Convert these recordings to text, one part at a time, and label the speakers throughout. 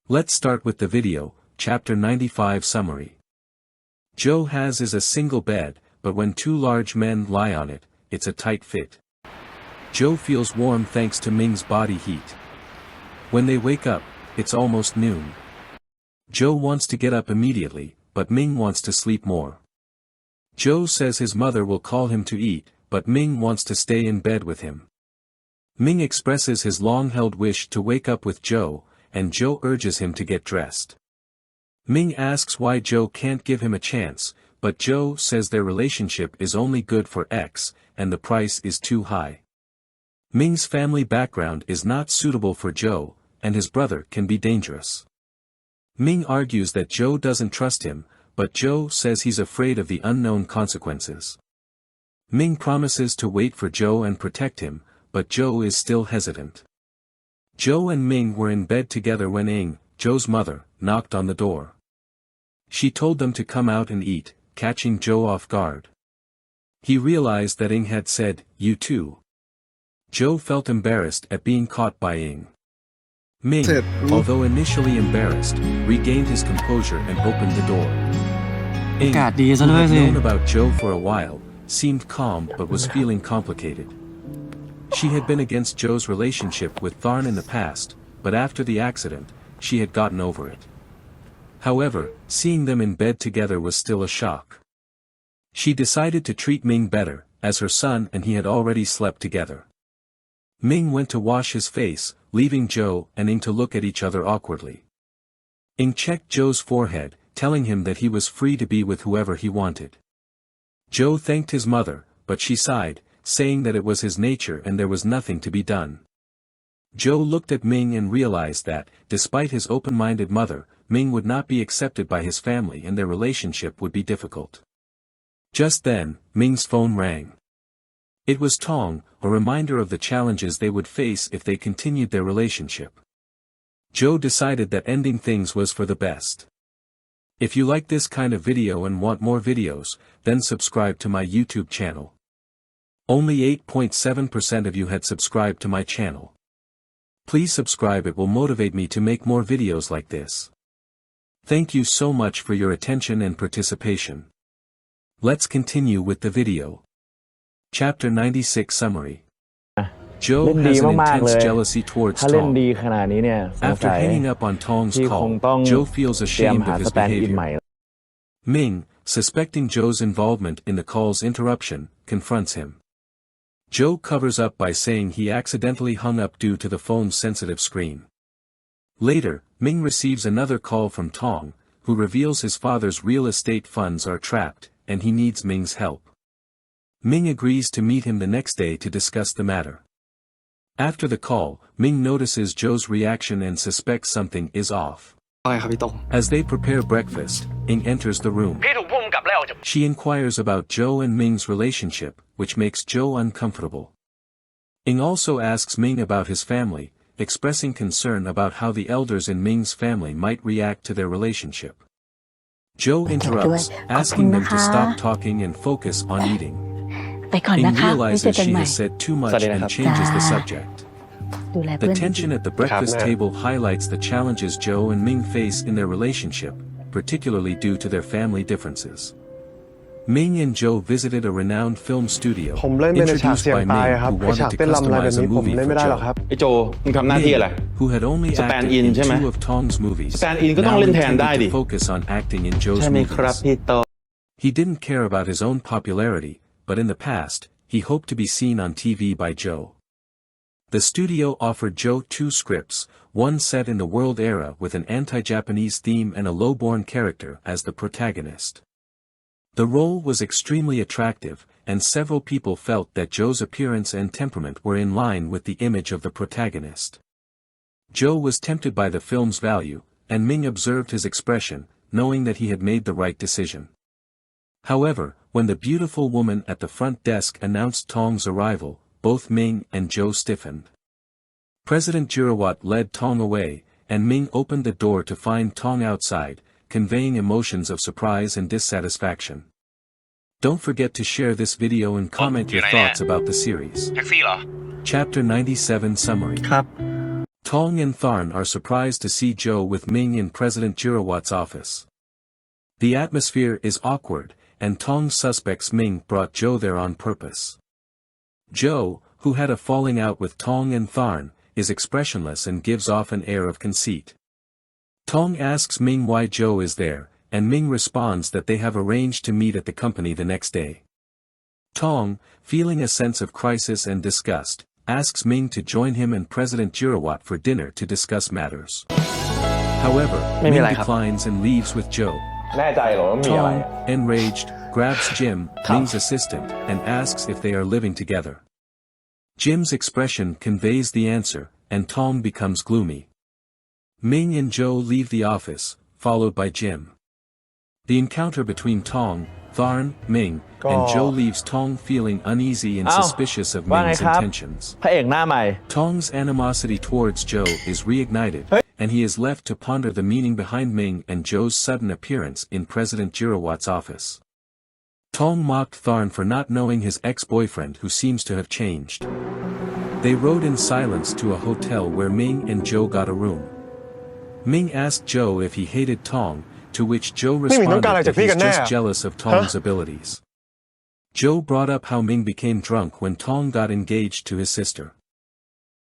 Speaker 1: Let's start with the video, Chapter 95 Summary. Joe has is a single bed, but when two large men lie on it, it's a tight fit. Joe feels warm thanks to Ming's body heat. When they wake up, it's almost noon. Joe wants to get up immediately, but Ming wants to sleep more. Joe says his mother will call him to eat, but Ming wants to stay in bed with him. Ming expresses his long-held wish to wake up with Joe, and Joe urges him to get dressed. Ming asks why Joe can't give him a chance, but Joe says their relationship is only good for X, and the price is too high. Ming's family background is not suitable for Joe, and his brother can be dangerous. Ming argues that Joe doesn't trust him, but Joe says he's afraid of the unknown consequences. Ming promises to wait for Joe and protect him, but Joe is still hesitant. Joe and Ming were in bed together when Ing, Joe's mother, knocked on the door. She told them to come out and eat, catching Joe off guard. He realized that Ing had said, "You too." Joe felt embarrassed at being caught by Ing. Ming, although initially embarrassed, regained his composure and opened the door. Ing, who had known about Joe for a while, seemed calm but was feeling complicated. She had been against Joe's relationship with Tharn in the past, but after the accident, she had gotten over it. However, seeing them in bed together was still a shock. She decided to treat Ming better, as her son and he had already slept together. Ming went to wash his face, leaving Joe and Ing to look at each other awkwardly. Ing checked Joe's forehead, telling him that he was free to be with whoever he wanted. Joe thanked his mother, but she sighed, saying that it was his nature and there was nothing to be done. Joe looked at Ming and realized that, despite his open-minded mother, Ming would not be accepted by his family and their relationship would be difficult. Just then, Ming's phone rang. It was Tong, a reminder of the challenges they would face if they continued their relationship. Joe decided that ending things was for the best. If you like this kind of video and want more videos, then subscribe to my YouTube channel. Only 8.7% of you had subscribed to my channel. Please subscribe, it will motivate me to make more videos like this. Thank you so much for your attention and participation. Let's continue with the video. Chapter 96 Summary. Joe has an intense jealousy towards Tong. After hanging up on Tong's call, Joe feels ashamed of his behavior. Ming, suspecting Joe's involvement in the call's interruption, confronts him. Joe covers up by saying he accidentally hung up due to the phone's sensitive screen. Later, Ming receives another call from Tong, who reveals his father's real estate funds are trapped, and he needs Ming's help. Ming agrees to meet him the next day to discuss the matter. After the call, Ming notices Joe's reaction and suspects something is off. As they prepare breakfast, Ing enters the room. She inquires about Joe and Ming's relationship, which makes Joe uncomfortable. Ing also asks Ming about his family, expressing concern about how the elders in Ming's family might react to their relationship. Joe interrupts, asking them to stop talking and focus on eating. Ing realizes she has said too much and changes the subject. The tension at the breakfast table highlights the challenges Joe and Ming face in their relationship, particularly due to their family differences. Ming and Joe visited a renowned film studio, introduced by Ming, who wanted to customize a movie for Joe. Ming, who had only acted in 2 of Tong's movies, now intended to focus on acting in Joe's movies. He didn't care about his own popularity, but in the past, he hoped to be seen on TV by Joe. The studio offered Joe 2 scripts, one set in the world era with an anti-Japanese theme and a low-born character as the protagonist. The role was extremely attractive, and several people felt that Joe's appearance and temperament were in line with the image of the protagonist. Joe was tempted by the film's value, and Ming observed his expression, knowing that he had made the right decision. However, when the beautiful woman at the front desk announced Tong's arrival, both Ming and Joe stiffened. President Jirawat led Tong away, and Ming opened the door to find Tong outside, conveying emotions of surprise and dissatisfaction. Don't forget to share this video and comment your thoughts about the series.
Speaker 2: แท็กซี่เหรอ
Speaker 1: Chapter 97 Summary.
Speaker 3: ครับ
Speaker 1: Tong and Tharn are surprised to see Joe with Ming in President Girawat's office. The atmosphere is awkward, and Tong suspects Ming brought Joe there on purpose. Joe, who had a falling out with Tong and Tharn, is expressionless and gives off an air of conceit. Tong asks Ming why Joe is there, and Ming responds that they have arranged to meet at the company the next day. Tong, feeling a sense of crisis and disgust, asks Ming to join him and President Girawat for dinner to discuss matters. However, Ming declines and leaves with Joe.
Speaker 4: แน่ใจเหรอว่ามีอะไร
Speaker 1: Tong, enraged, grabs Jim, Ming's assistant, and asks if they are living together. Jim's expression conveys the answer, and Tong becomes gloomy. Ming and Joe leave the office, followed by Jim. The encounter between Tong, Tharn, Ming, and Joe leaves Tong feeling uneasy and suspicious of Ming's intentions.
Speaker 3: พระเอกหน้าใหม่
Speaker 1: Tong's animosity towards Joe is reignited, and he is left to ponder the meaning behind Ming and Joe's sudden appearance in President Girawat's office. Tong mocked Tharn for not knowing his ex-boyfriend who seems to have changed. They rode in silence to a hotel where Ming and Joe got a room. Ming asked Joe if he hated Tong, to which Joe responded that he's just jealous of Tong's abilities. Joe brought up how Ming became drunk when Tong got engaged to his sister.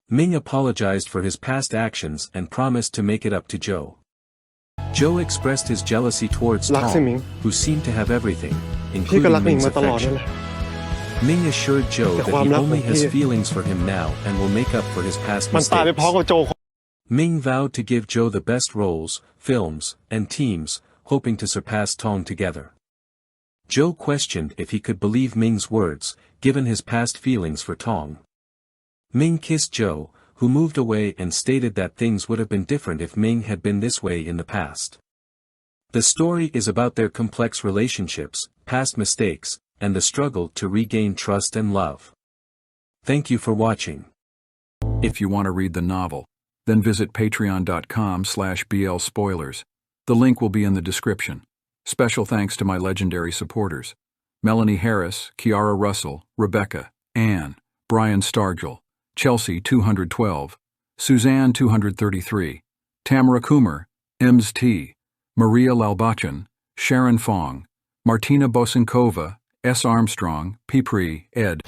Speaker 1: Ming apologized for his past actions and promised to make it up to Joe. Joe expressed his jealousy towards Tong, who seemed to have everything, including Ming's affection. Ming assured Joe that he only has feelings for him now and will make up for his past mistakes. Ming vowed to give Joe the best roles, films, and teams, hoping to surpass Tong together. Joe questioned if he could believe Ming's words, given his past feelings for Tong. Ming kissed Joe, who moved away and stated that things would have been different if Ming had been this way in the past. The story is about their complex relationships, past mistakes, and the struggle to regain trust and love. Thank you for watching.
Speaker 5: If you want to read the novel, then visit patreon.com/blspoilers. The link will be in the description. Special thanks to my legendary supporters: Melanie Harris, Kiara Russell, Rebecca, Anne, Brian Stargell, Chelsea 212, Suzanne 233, Tamara Coomer, Ems T, Maria Lalbachan, Sharon Fong, Martina Bosinkova, S. Armstrong, P. Ed.